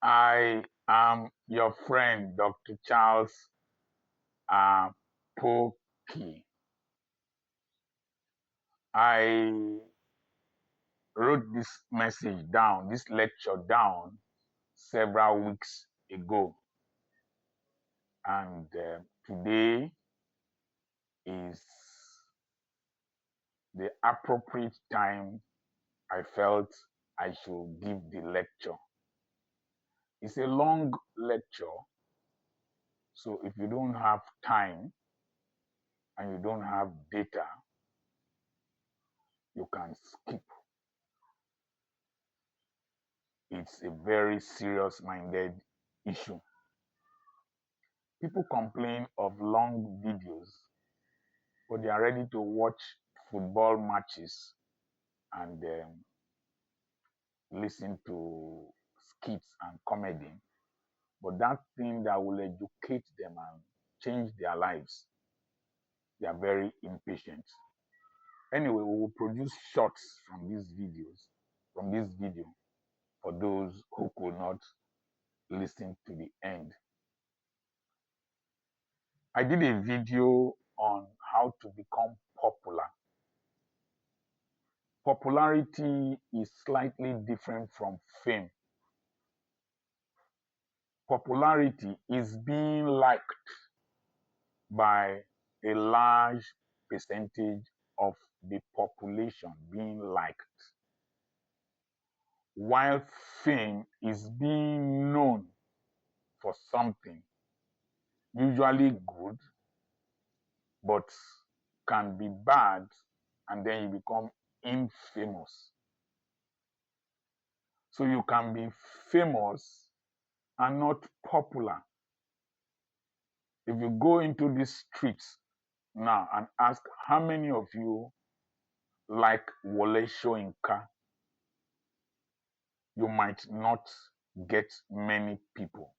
I am your friend, Dr. Charles Apoki. I wrote this message down, this lecture down several weeks ago. And today is the appropriate time I felt I should give the lecture. It's a long lecture, so if you don't have time and you don't have data, you can skip. It's a very serious-minded issue. People complain of long videos, but they are ready to watch football matches and listen to skits and comedy. But that thing that will educate them and change their lives, they are very impatient. Anyway, we will produce shots from these videos, from this video, for those who could not listen to the end. I did a video on how to become popular. Popularity is slightly different from fame. Popularity is being liked by a large percentage of the population being liked, while fame is being known for something, usually good, but can be bad, and then you become infamous. So you can be famous and not popular. If you go into the streets now and ask how many of you like Wole Soyinka, you might not get many people,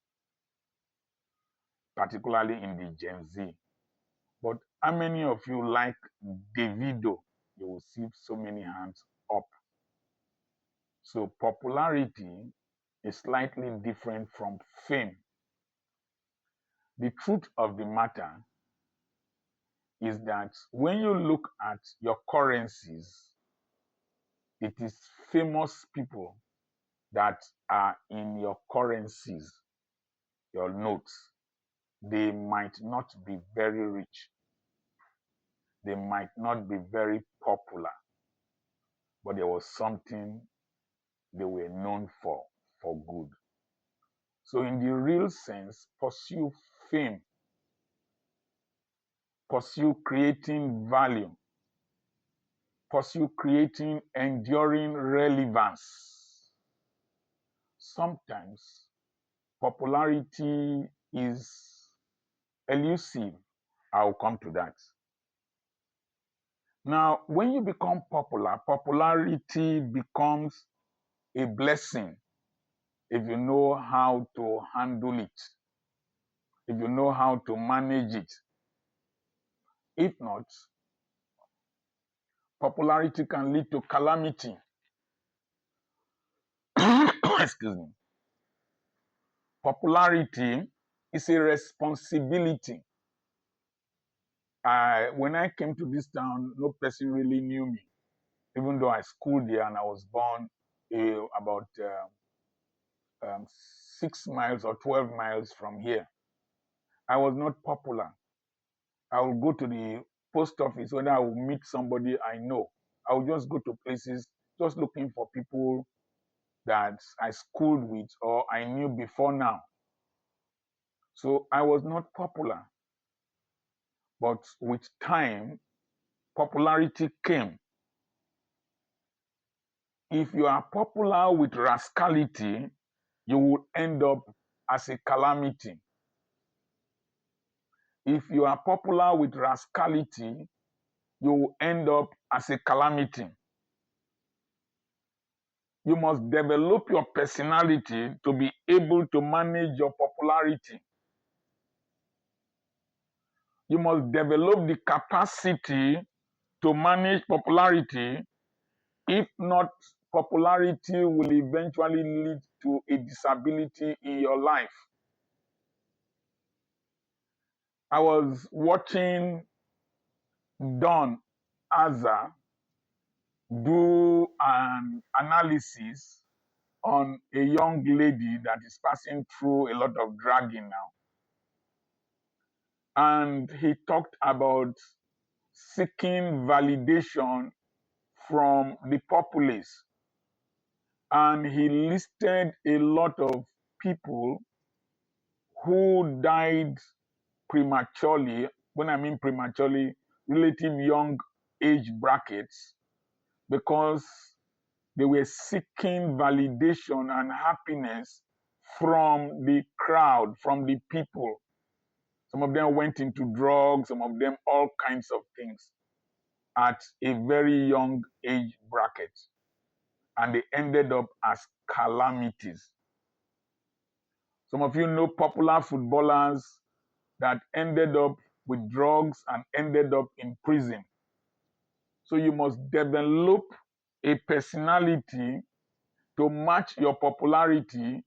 particularly in the Gen Z. But how many of you like Davido? You will see so many hands up. So popularity is slightly different from fame. The truth of the matter is that when you look at your currencies, it is famous people that are in your currencies, your notes. They might not be very rich. They might not be very popular, but there was something they were known for good. So in the real sense, pursue fame, pursue creating value, pursue creating enduring relevance. Sometimes popularity is elusive. I'll come to that. Now, when you become popular, popularity becomes a blessing if you know how to handle it, if you know how to manage it. If not, popularity can lead to calamity. Excuse me. Popularity is a responsibility. When I came to this town, no person really knew me, even though I schooled here and I was born about 6 miles or 12 miles from here. I was not popular. I will go to the post office, whether I will meet somebody I know. I will just go to places just looking for people that I schooled with or I knew before now. So I was not popular. But with time, popularity came. If you are popular with rascality, you will end up as a calamity. If you are popular with rascality, you will end up as a calamity. You must develop your personality to be able to manage your popularity. You must develop the capacity to manage popularity. If not, popularity will eventually lead to a disability in your life. I was watching Don Azar do an analysis on a young lady that is passing through a lot of dragging now. And he talked about seeking validation from the populace. And he listed a lot of people who died prematurely. When I mean prematurely, relative young age brackets, because they were seeking validation and happiness from the crowd, from the people. Some of them went into drugs, some of them all kinds of things at a very young age bracket. And they ended up as calamities. Some of you know popular footballers that ended up with drugs and ended up in prison. So you must develop a personality to match your popularity,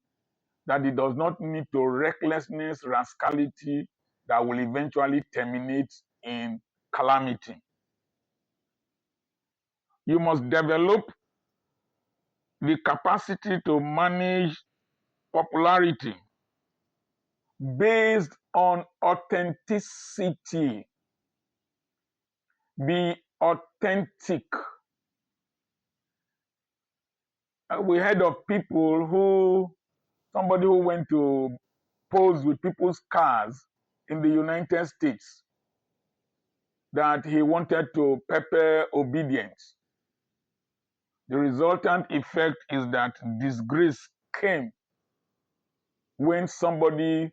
that it does not need to recklessness, rascality that will eventually terminate in calamity. You must develop the capacity to manage popularity based on authenticity. Be authentic. We heard of people somebody who went to pose with people's cars in the United States, that he wanted to pepper obedience. The resultant effect is that disgrace came when somebody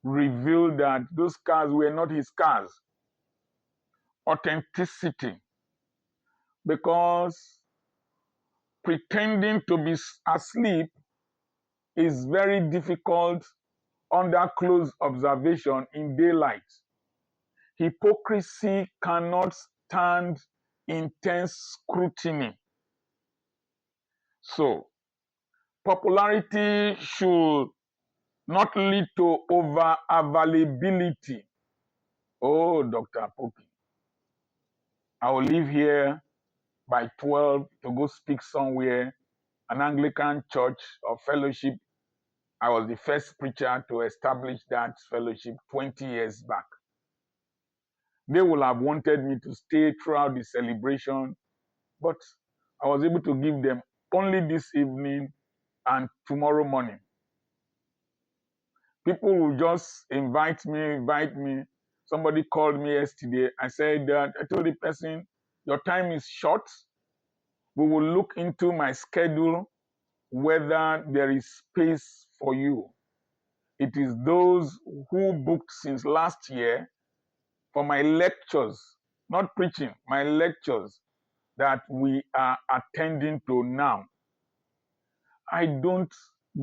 revealed that those cars were not his cars. Authenticity. Because pretending to be asleep is very difficult under close observation in daylight. Hypocrisy cannot stand intense scrutiny. So, popularity should not lead to over availability. Oh, Dr. Apoki, I will leave here by 12 to go speak somewhere, an Anglican church or fellowship. I was the first preacher to establish that fellowship 20 years back. They will have wanted me to stay throughout the celebration, but I was able to give them only this evening and tomorrow morning. People will just invite me. Somebody called me yesterday. I said that I told the person, your time is short. We will look into my schedule whether there is space for you. It is those who booked since last year for my lectures, not preaching, my lectures that we are attending to now. I don't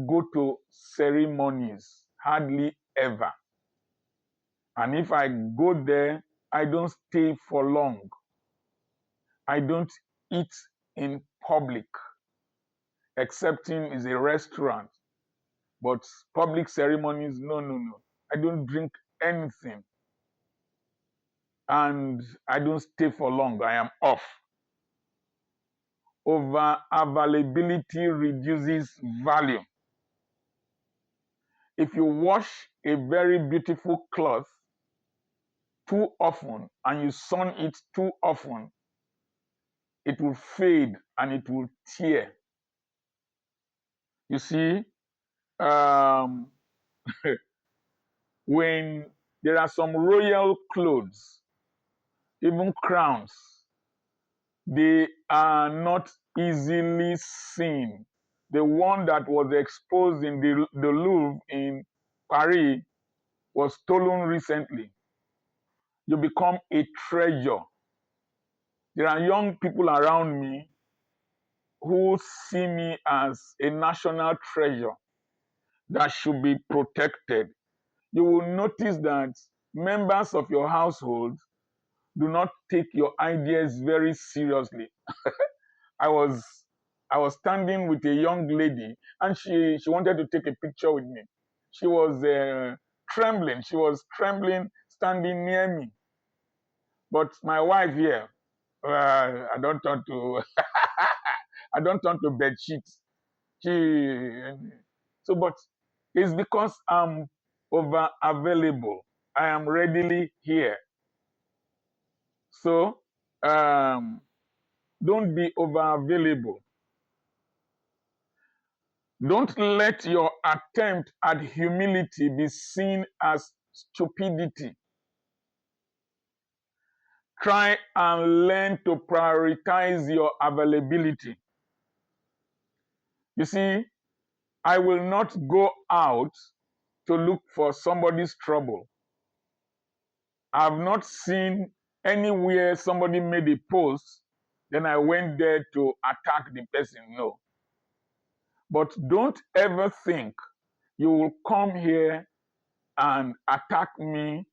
go to ceremonies, hardly ever. And if I go there, I don't stay for long. I don't eat in public, excepting is a restaurant. But public ceremonies, no. I don't drink anything. And I don't stay for long. I am off. Over availability reduces value. If you wash a very beautiful cloth too often and you sun it too often, it will fade and it will tear. You see, when there are some royal clothes, even crowns, they are not easily seen. The one that was exposed in the Louvre in Paris was stolen recently. You become a treasure. There are young people around me who see me as a national treasure that should be protected. You will notice that members of your household do not take your ideas very seriously. I was I was standing with a young lady, and she wanted to take a picture with me. She was trembling. She was trembling, standing near me. But my wife here, I don't turn to, I don't turn to bed sheets. But it's because I'm over available. I am readily here. So don't be over available. Don't let your attempt at humility be seen as stupidity. Try and learn to prioritize your availability. You see, I will not go out to look for somebody's trouble. I've not seen anywhere somebody made a post, then I went there to attack the person. No. But don't ever think you will come here and attack me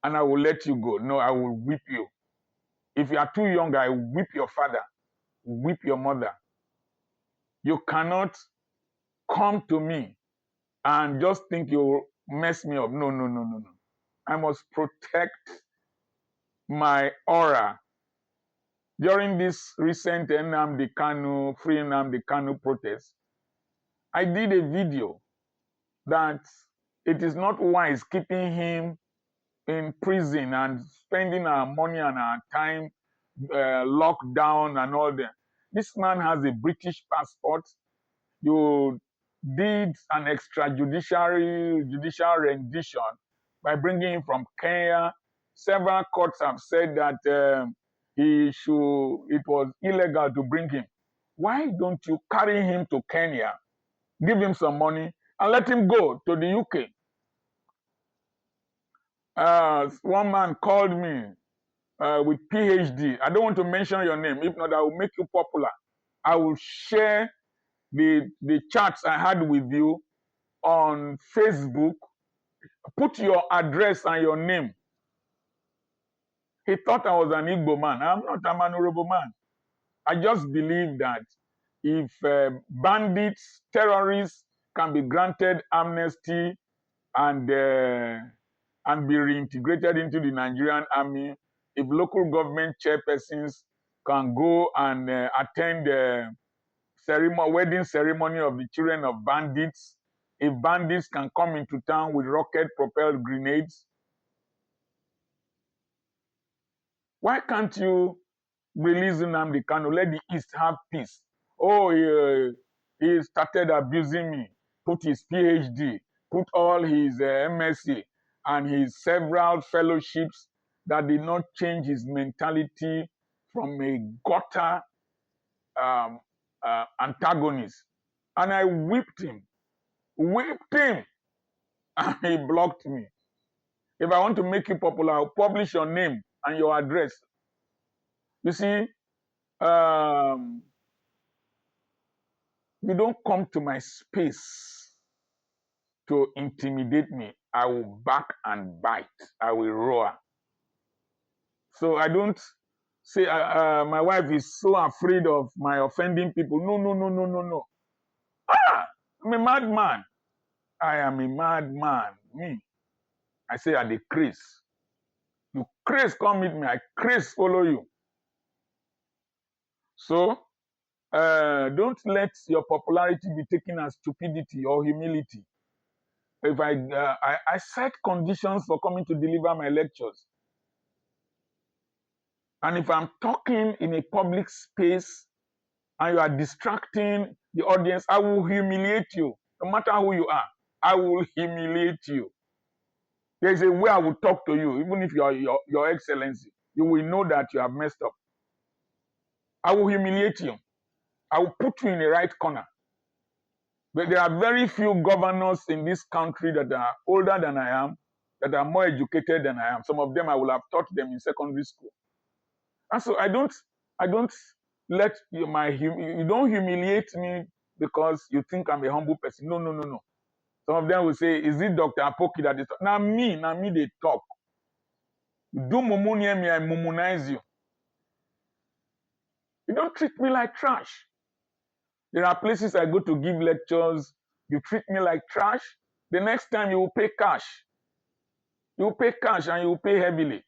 and I will let you go. No, I will whip you. If you are too young, I will whip your father, whip your mother. You cannot come to me and just think you'll mess me up. No, no, no, no, no. I must protect my aura. During this recent Free Nnamdi Kanu protest, I did a video that it is not wise keeping him in prison and spending our money and our time locked down and all that. This man has a British passport. You did an judicial rendition by bringing him from Kenya. Several courts have said that it was illegal to bring him. Why don't you carry him to Kenya, give him some money, and let him go to the UK? One man called me with PhD. I don't want to mention your name. If not, I will make you popular. I will share the chats I had with you on Facebook. Put your address and your name. He thought I was an Igbo man. I'm not an honorable man. I just believe that if bandits, terrorists can be granted amnesty and be reintegrated into the Nigerian army, if local government chairpersons can go and attend the wedding ceremony of the children of bandits, if bandits can come into town with rocket-propelled grenades, why can't you release Nnamdi Kanu? Let the East have peace. Oh, he started abusing me, put his PhD, put all his MSc and his several fellowships that did not change his mentality from a gutter antagonist. And I whipped him, and he blocked me. If I want to make you popular, I'll publish your name and your address. You see, you don't come to my space to intimidate me. I will bark and bite. I will roar. So I don't say my wife is so afraid of my offending people. No, no, no, no, no, no. I'm a madman. I am a madman. Me. I say I the Chris. You Chris come meet me. I Chris follow you. So don't let your popularity be taken as stupidity or humility. If I set conditions for coming to deliver my lectures, and if I'm talking in a public space and you are distracting the audience, I will humiliate you. No matter who you are, I will humiliate you. There's a way I will talk to you, even if you are your excellency. You will know that you have messed up. I will humiliate you. I will put you in the right corner. But there are very few governors in this country that are older than I am, that are more educated than I am. Some of them I will have taught them in secondary school. And so I don't let you don't humiliate me because you think I'm a humble person. No, no, no, no. Some of them will say, is it Dr. Apoki that is now me they talk. You do mumu near me, I mummunize you. You don't treat me like trash. There are places I go to give lectures. You treat me like trash. The next time you will pay cash. You will pay cash and you will pay heavily.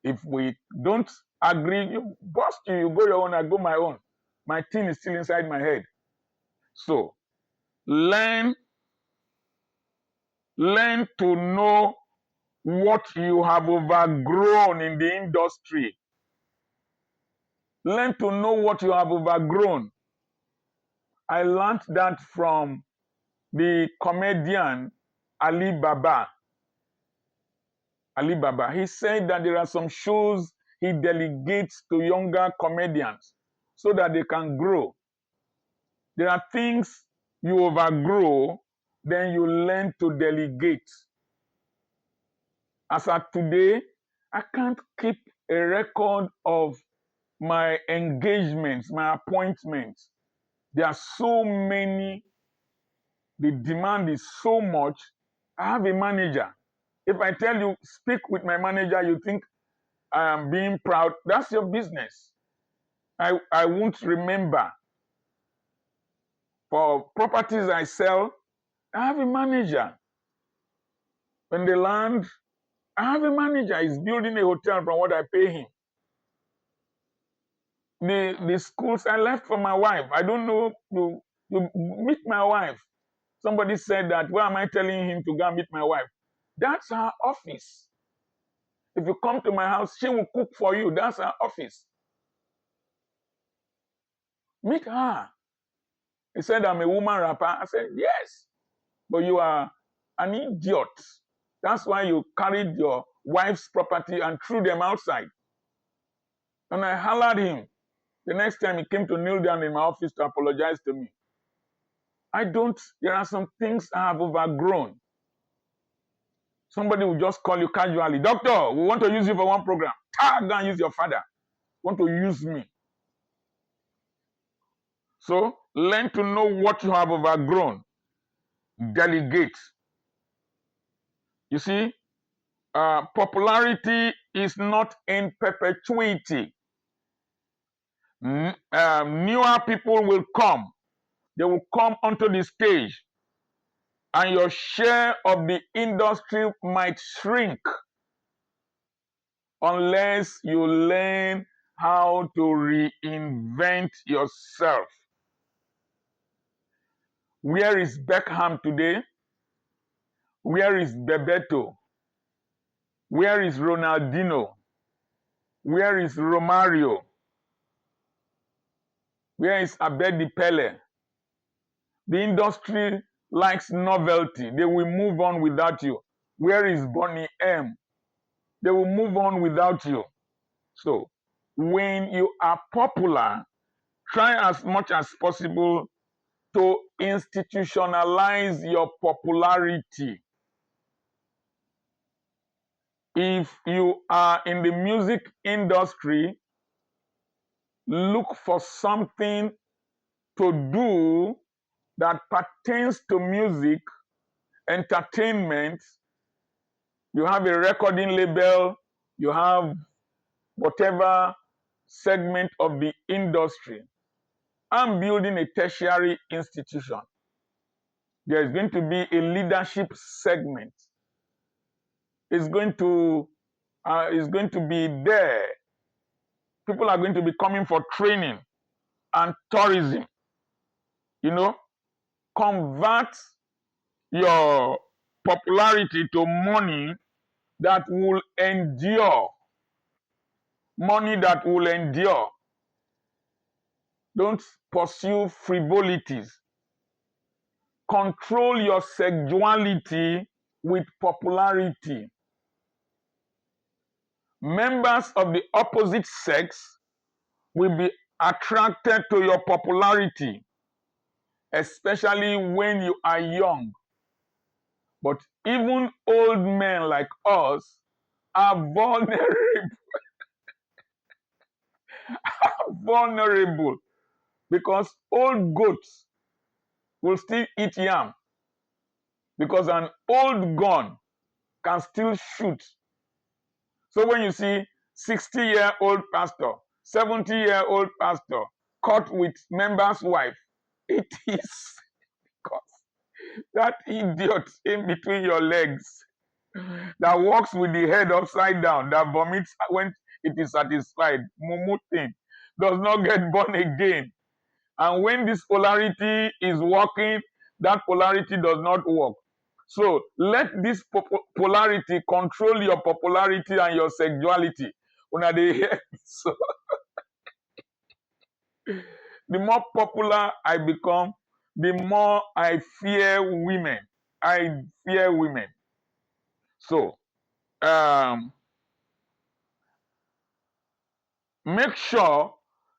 If we don't agree, you bust you, you go your own, I go my own. My thing is still inside my head. So learn to know what you have overgrown in the industry. Learn to know what you have overgrown. I learned that from the comedian Ali Baba. Ali Baba. He said that there are some shows he delegates to younger comedians so that they can grow. There are things you overgrow, then you learn to delegate. As of today, I can't keep a record of my engagements, my appointments. There are so many. The demand is so much. I have a manager. If I tell you, speak with my manager, you think I am being proud. That's your business. I won't remember. For properties I sell, I have a manager. When they land, I have a manager. He's building a hotel from what I pay him. The schools I left for my wife. I don't know. You meet my wife. Somebody said that, why am I telling him to go and meet my wife? That's her office. If you come to my house, she will cook for you. That's her office. Meet her. He said, I'm a woman rapper. I said, yes, but you are an idiot. That's why you carried your wife's property and threw them outside. And I hollered him. The next time he came to kneel down in my office to apologize to me. There are some things I have overgrown. Somebody will just call you casually, doctor, we want to use you for one program. Go and use your father. Want to use me. So learn to know what you have overgrown. Delegate. You see, popularity is not in perpetuity. Newer people will come. They will come onto the stage, and your share of the industry might shrink unless you learn how to reinvent yourself. Where is Beckham today? Where is Bebeto? Where is Ronaldinho? Where is Romario? Where is Abedi Pele? The industry likes novelty. They will move on without you. Where is Bonnie M? They will move on without you. So, when you are popular, try as much as possible to institutionalize your popularity. If you are in the music industry, look for something to do that pertains to music, entertainment. You have a recording label, you have whatever segment of the industry. I'm building a tertiary institution. There is going to be a leadership segment. It's going to be there. People are going to be coming for training and tourism. Convert your popularity to money that will endure. Money that will endure. Don't pursue frivolities. Control your sexuality with popularity. Members of the opposite sex will be attracted to your popularity, especially when you are young. But even old men like us are vulnerable because old goats will still eat yam, because an old gun can still shoot. So when you see 60-year-old pastor, 70-year-old pastor caught with member's wife, It is because that idiot in between your legs that walks with the head upside down, that vomits when it is satisfied, mumu thing, does not get born again. And when this polarity is working, that polarity does not work. So let this polarity control your popularity and your sexuality. Una dey hear me? So the more popular I become, the more I fear women. I fear women. So make sure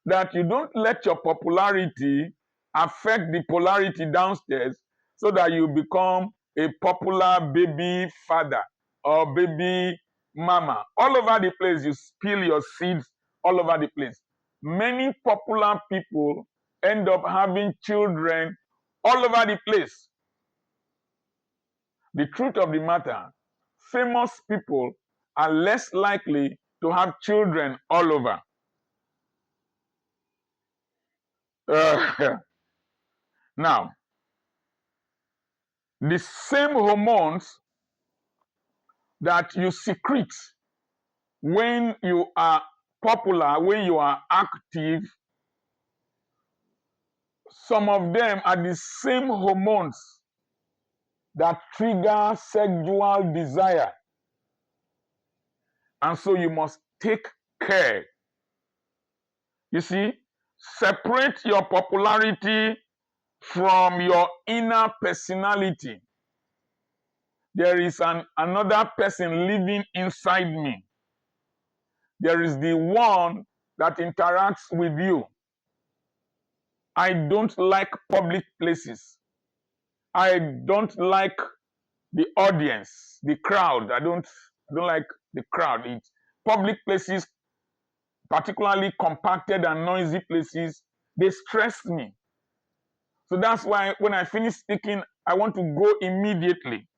that you don't let your popularity affect the polarity downstairs so that you become a popular baby father or baby mama. All over the place, you spill your seeds all over the place. Many popular people end up having children all over the place. The truth of the matter, famous people are less likely to have children all over. Now, the same hormones that you secrete when you are popular, when you are active, some of them are the same hormones that trigger sexual desire. And so you must take care. You see, separate your popularity from your inner personality. There is another person living inside me. There is the one that interacts with you. I don't like public places. I don't like the audience, the crowd. I don't like the crowd. Public places, particularly compacted and noisy places, they stress me. So that's why when I finish speaking, I want to go immediately.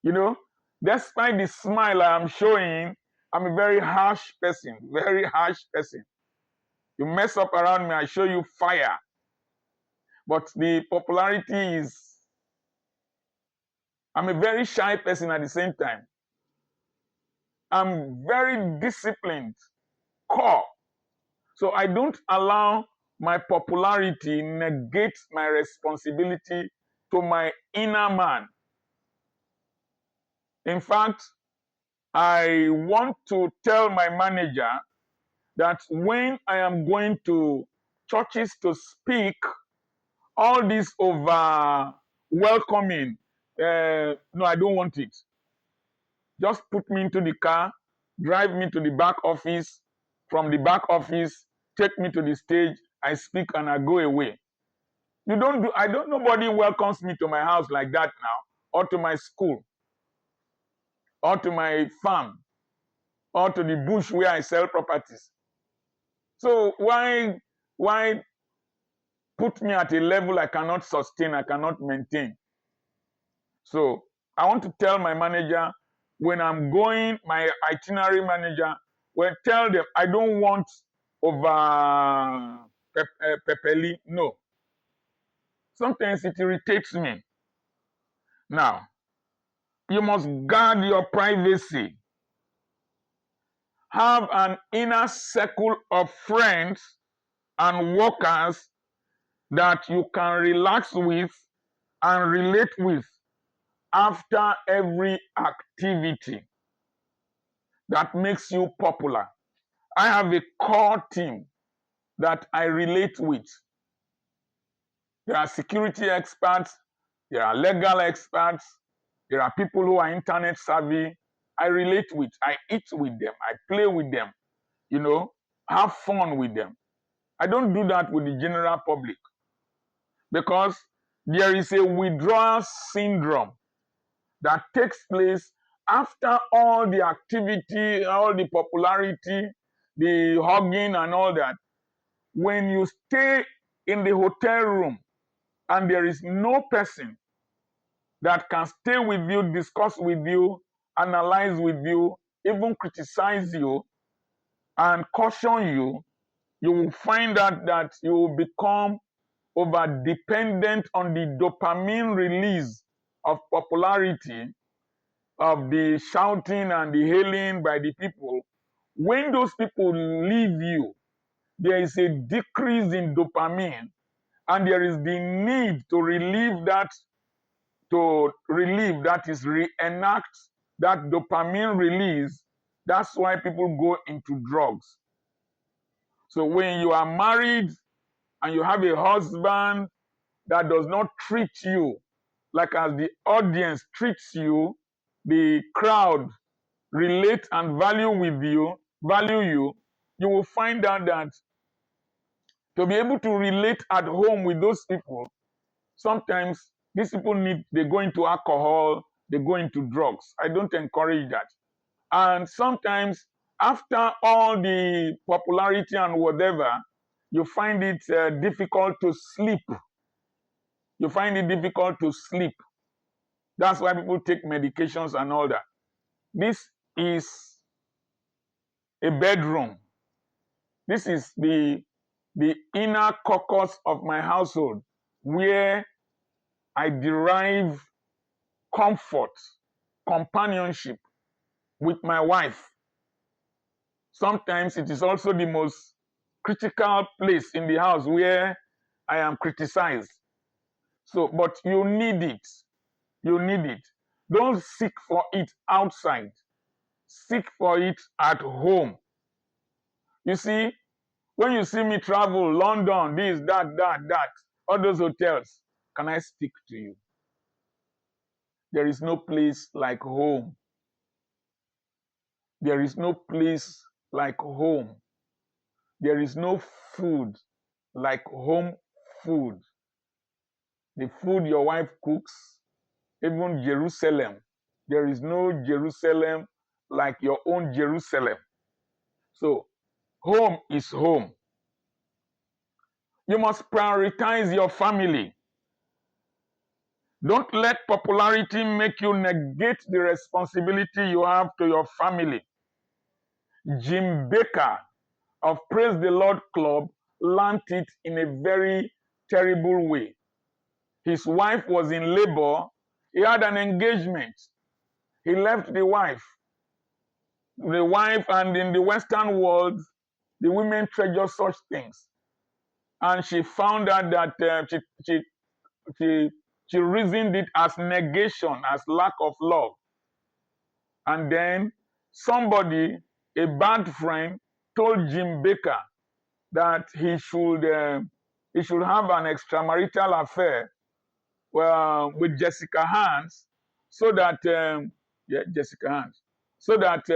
You know, despite the smile I am showing, I'm a very harsh person, very harsh person. You mess up around me, I show you fire. But the popularity is, I'm a very shy person at the same time. I'm very disciplined, core. So I don't allow my popularity negate my responsibility to my inner man. In fact, I want to tell my manager that when I am going to churches to speak, all this over welcoming, no, I don't want it. Just put me into the car, drive me to the back office. From the back office, take me to the stage. I speak and I go away. Nobody welcomes me to my house like that now, or to my school, or to my farm, or to the bush where I sell properties. So why put me at a level I cannot sustain, I cannot maintain? So I want to tell my manager when I'm going, my itinerary manager, well, tell them I don't want over pepperly. No. Sometimes it irritates me. Now, you must guard your privacy. Have an inner circle of friends and workers that you can relax with and relate with after every activity that makes you popular. I have a core team that I relate with. There are security experts, there are legal experts, there are people who are internet savvy. I relate with, I eat with them, I play with them, have fun with them. I don't do that with the general public because there is a withdrawal syndrome that takes place after all the activity, all the popularity, the hugging and all that. When you stay in the hotel room and there is no person that can stay with you, discuss with you, analyze with you, even criticize you and caution you, you will find out that you will become over dependent on the dopamine release of popularity, of the shouting and the hailing by the people, when those people leave you, there is a decrease in dopamine, and there is the need to relieve that, that is reenact that dopamine release. That's why people go into drugs. So when you are married and you have a husband that does not treat you like as the audience treats you, the crowd relate and value you, you will find out that to be able to relate at home with those people, sometimes these people they go into alcohol, they go into drugs. I don't encourage that. And sometimes after all the popularity and whatever, you find it difficult to sleep. You find it difficult to sleep. That's why people take medications and all that. This is a bedroom. This is the inner caucus of my household, where I derive comfort, companionship with my wife. Sometimes it is also the most critical place in the house where I am criticized. So, but you need it. You need it. Don't seek for it outside. Seek for it at home. You see, when you see me travel, London, this, that, all those hotels, can I speak to you? There is no place like home. There is no place like home. There is no food like home food. The food your wife cooks, even Jerusalem, there is no Jerusalem like your own Jerusalem. So, home is home. You must prioritize your family. Don't let popularity make you negate the responsibility you have to your family. Jim Baker of Praise the Lord Club learned it in a very terrible way. His wife was in labor. He had an engagement. He left the wife. The wife, and in the Western world, the women treasure such things. And she found out that she reasoned it as negation, as lack of love. And then somebody, a bad friend, told Jim Baker that he should have an extramarital affair with Jessica Hans, so that Jessica Hans, so that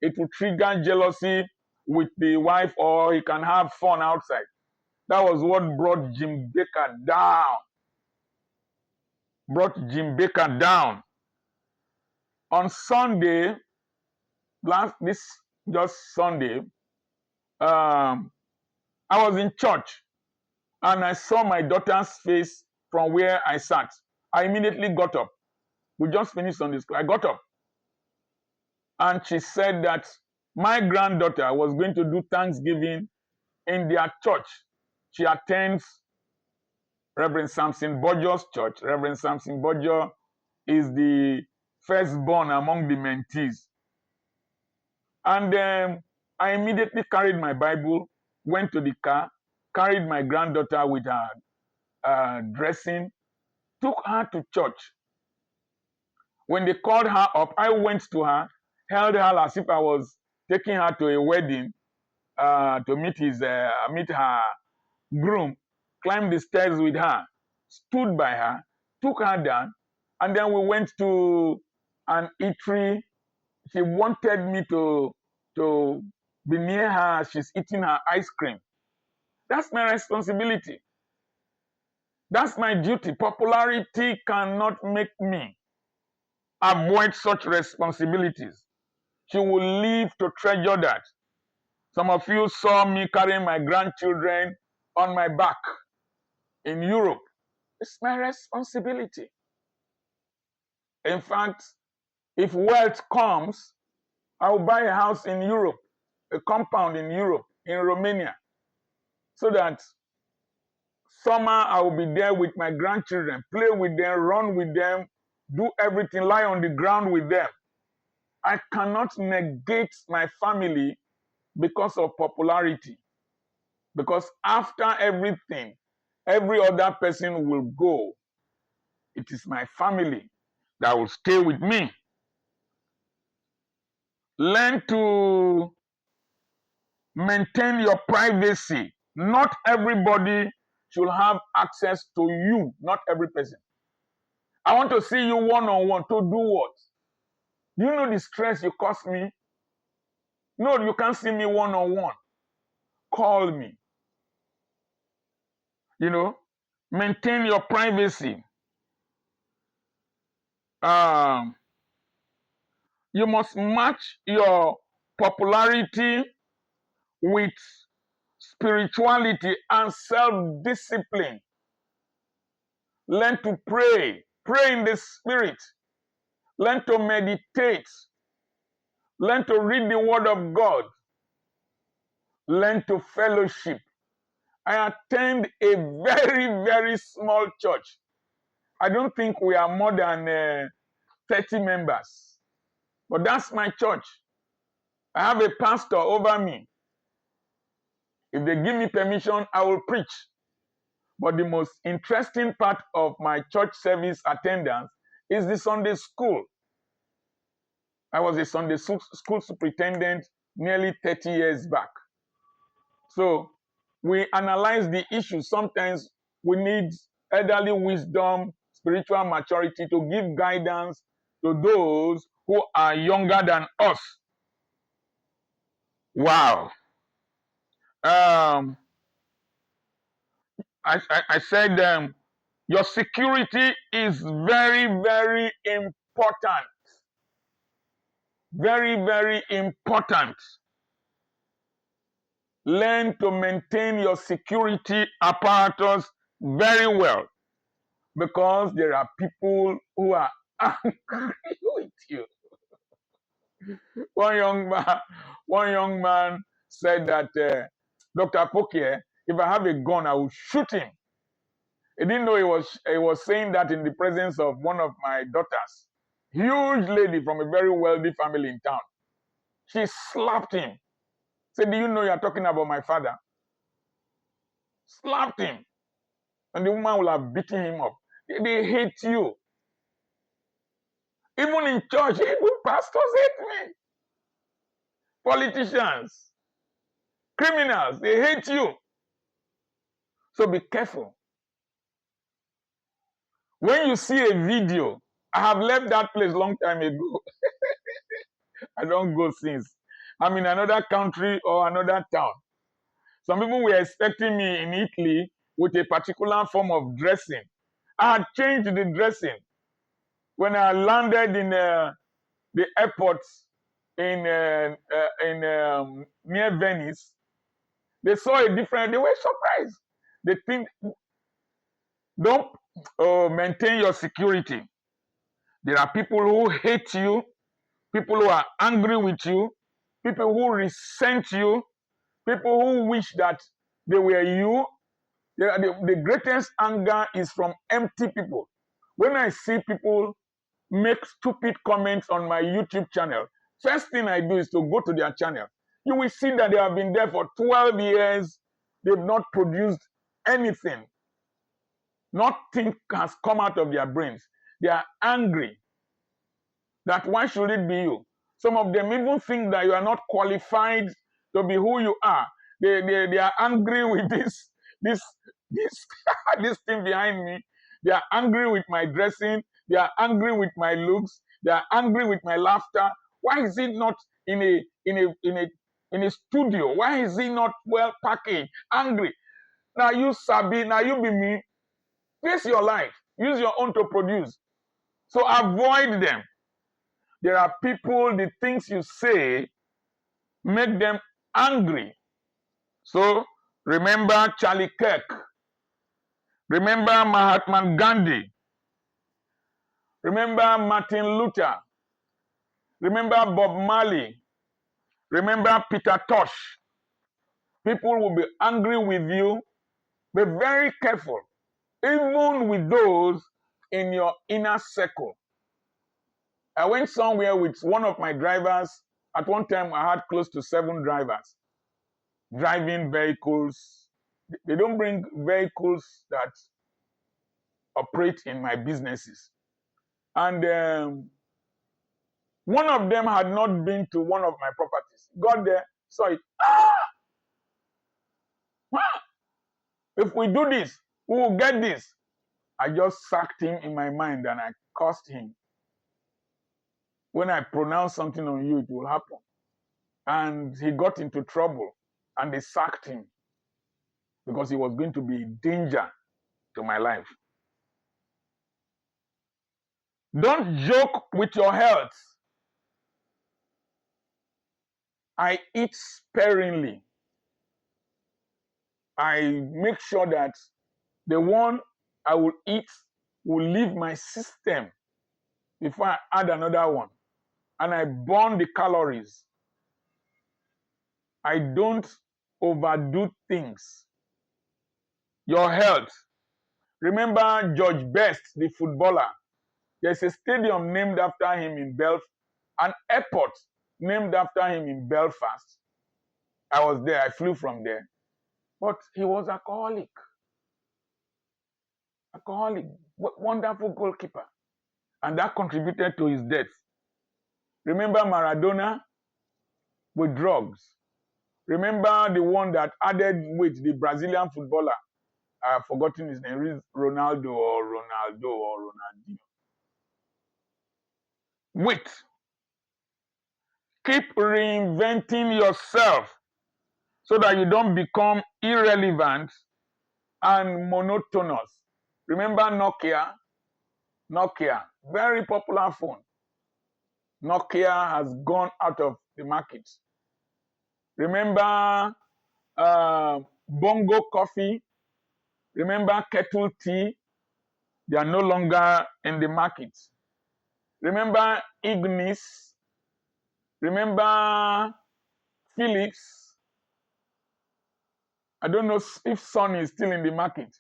it will trigger jealousy with the wife, or he can have fun outside. That was what brought Jim Baker down. On Sunday, just Sunday, I was in church and I saw my daughter's face from where I sat. I immediately got up. We just finished Sunday school. I got up and she said that my granddaughter was going to do Thanksgiving in their church. She attends Reverend Samson Bojo's church. Reverend Samson Bojo is the firstborn among the mentees. And I immediately carried my Bible, went to the car, carried my granddaughter with her dressing, took her to church. When they called her up, I went to her, held her as if I was taking her to a wedding to meet her groom, climbed the stairs with her, stood by her, took her down, and then we went to an eatery. She wanted me to be near her as she's eating her ice cream. That's my responsibility. That's my duty. Popularity cannot make me avoid such responsibilities. She will live to treasure that. Some of you saw me carrying my grandchildren on my back in Europe. It's my responsibility. In fact, if wealth comes, I will buy a house in Europe, a compound in Europe, in Romania, so that Summer, I will be there with my grandchildren, play with them, run with them, do everything, lie on the ground with them. I cannot negate my family because of popularity. Because after everything, every other person will go. It is my family that will stay with me. Learn to maintain your privacy. Not everybody should have access to you, not every person. I want to see you one-on-one to do what? Do you know the stress you cost me? No, you can't see me one-on-one. Call me. Maintain your privacy. You must match your popularity with spirituality and self-discipline. Learn to pray. Pray in the spirit. Learn to meditate. Learn to read the word of God. Learn to fellowship. I attend a very, very small church. I don't think we are more than 30 members. But that's my church. I have a pastor over me. If they give me permission, I will preach. But the most interesting part of my church service attendance is the Sunday school. I was a Sunday school superintendent nearly 30 years back. So we analyze the issue. Sometimes we need elderly wisdom, spiritual maturity to give guidance to those who are younger than us. Wow. I said your security is very, very important. Very, very important. Learn to maintain your security apparatus very well, because there are people who are angry with you. One young man said that, Dr. Apoki, if I have a gun, I will shoot him. He didn't know he was saying that in the presence of one of my daughters. Huge lady from a very wealthy family in town. She slapped him. Said, do you know you're talking about my father? Slapped him. And the woman will have beaten him up. They hate you. Even in church, even pastors hate me. Politicians, criminals, they hate you. So be careful. When you see a video, I have left that place long time ago. I don't go since. I'm in another country or another town. Some people were expecting me in Italy with a particular form of dressing. I had changed the dressing. When I landed in the airport in near Venice, they saw a different. They were surprised. They think, don't maintain your security. There are people who hate you, people who are angry with you, people who resent you, people who wish that they were you. The greatest anger is from empty people. When I see people make stupid comments on my YouTube channel, first thing I do is to go to their channel. You will see that they have been there for 12 years. They've not produced anything. Nothing has come out of their brains. They are angry. That why should it be you? Some of them even think that you are not qualified to be who you are. They are angry with this this thing behind me. They are angry with my dressing. They are angry with my looks. They are angry with my laughter. Why is it not in a studio? Why is it not well packaged? Angry. Now you sabi, now you be me. Face your life. Use your own to produce. So avoid them. There are people, the things you say make them angry. So remember Charlie Kirk. Remember Mahatma Gandhi. Remember Martin Luther. Remember Bob Marley. Remember Peter Tosh. People will be angry with you Be very careful, even with those in your inner circle. I went somewhere with one of my drivers. At one time, I had close to 7 drivers driving vehicles. They don't bring vehicles that operate in my businesses. And one of them had not been to one of my properties. Got there, saw it. If we do this, we will get this. I just sacked him in my mind and I cursed him. When I pronounce something on you, it will happen. And he got into trouble and they sacked him because he was going to be a danger to my life. Don't joke with your health. I eat sparingly. I make sure that the one I will eat will leave my system before I add another one. And I burn the calories. I don't overdo things. Your health. Remember George Best, the footballer? There's a stadium named after him in Belfast, an airport named after him in Belfast. I was there, I flew from there. But he was alcoholic. Alcoholic, wonderful goalkeeper. And that contributed to his death. Remember Maradona with drugs. Remember the one that added weight, the Brazilian footballer. I've forgotten his name, Ronaldo or Ronaldinho. Wait. Keep reinventing yourself so that you don't become irrelevant and monotonous. Remember Nokia? Nokia, very popular phone. Nokia has gone out of the market. Remember Bongo Coffee? Remember Kettle Tea? They are no longer in the market. Remember Ignis? Remember Philips? I don't know if Sun is still in the market.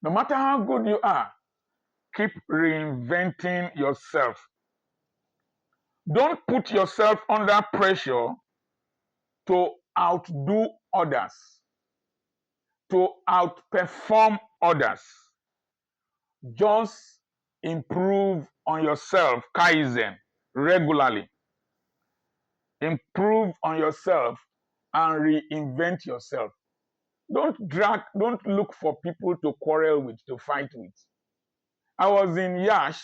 No matter how good you are, keep reinventing yourself. Don't put yourself under pressure to outdo others, to outperform others. Just improve on yourself, Kaizen, regularly. Improve on yourself and reinvent yourself. Don't look for people to quarrel with, to fight with. I was in Iași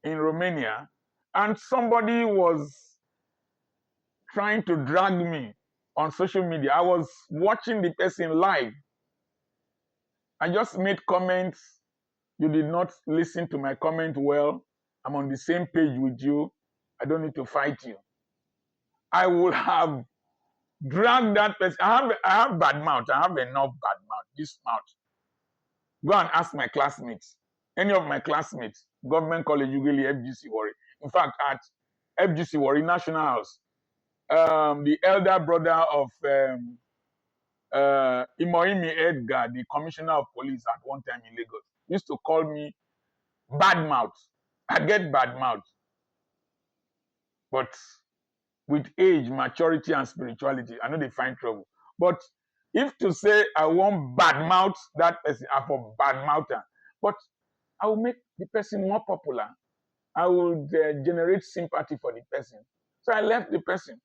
in Romania and somebody was trying to drag me on social media. I was watching the person live. I just made comments. You did not listen to my comment well. I'm on the same page with you. I don't need to fight you. I will have dragged that person. I have bad mouth. I have enough bad mouth. This mouth. Go and ask my classmates. Any of my classmates, government college, Ughelli, FGC Warri. In fact, at FGC Warri National House, the elder brother of Imoimi Edgar, the commissioner of police at one time in Lagos, used to call me bad mouth. I get bad mouth. But with age, maturity, and spirituality, I know they find trouble. But if to say I won't bad mouth that person, I for bad mouther, but I will make the person more popular. I will generate sympathy for the person. So I left the person.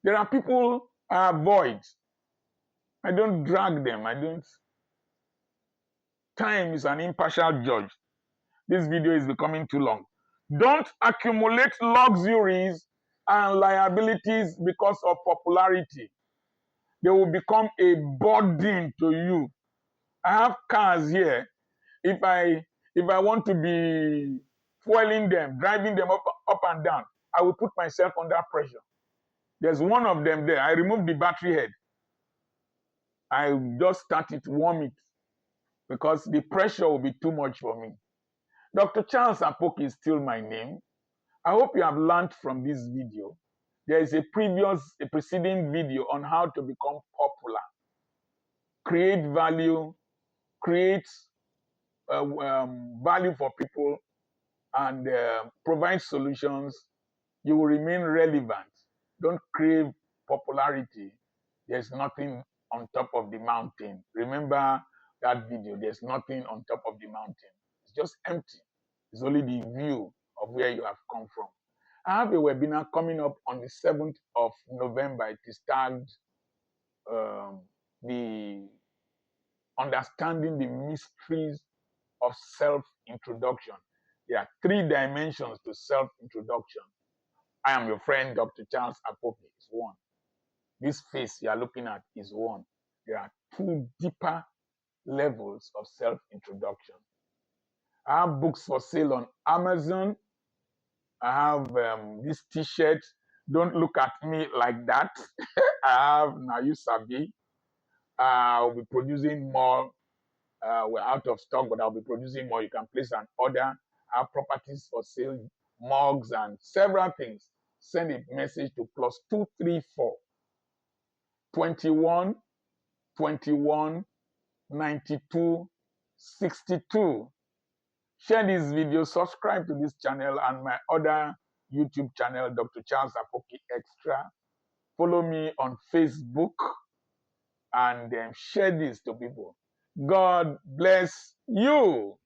There are people I avoid. I don't drag them. I don't. Time is an impartial judge. This video is becoming too long. Don't accumulate luxuries and liabilities because of popularity. They will become a burden to you. I have cars here. If I want to be fueling them, driving them up and down, I will put myself under pressure. There's one of them there. I remove the battery head. I just start it, warm it, because the pressure will be too much for me. Dr. Charles Apoki is still my name. I hope you have learned from this video. There is a preceding video on how to become popular. create value, create value for people, and provide solutions, you will remain relevant. Don't crave popularity. There's nothing on top of the mountain. Remember that video. There's nothing on top of the mountain. It's just empty. It's only the view of where you have come from. I have a webinar coming up on the 7th of November. It is tagged the understanding the mysteries of self-introduction. There are 3 dimensions to self-introduction. I am your friend, Dr. Charles Apoki, is one. This face you are looking at is one. There are 2 deeper levels of self-introduction. I have books for sale on Amazon. I have this t-shirt. Don't look at me like that. I have Now You Sabi. I'll be producing more. We're out of stock, but I'll be producing more. You can place an order. I have properties for sale, mugs, and several things. Send a message to +234 21 21 92 62. Share this video, subscribe to this channel and my other YouTube channel, Dr. Charles Apoki Extra. Follow me on Facebook and share this to people. God bless you.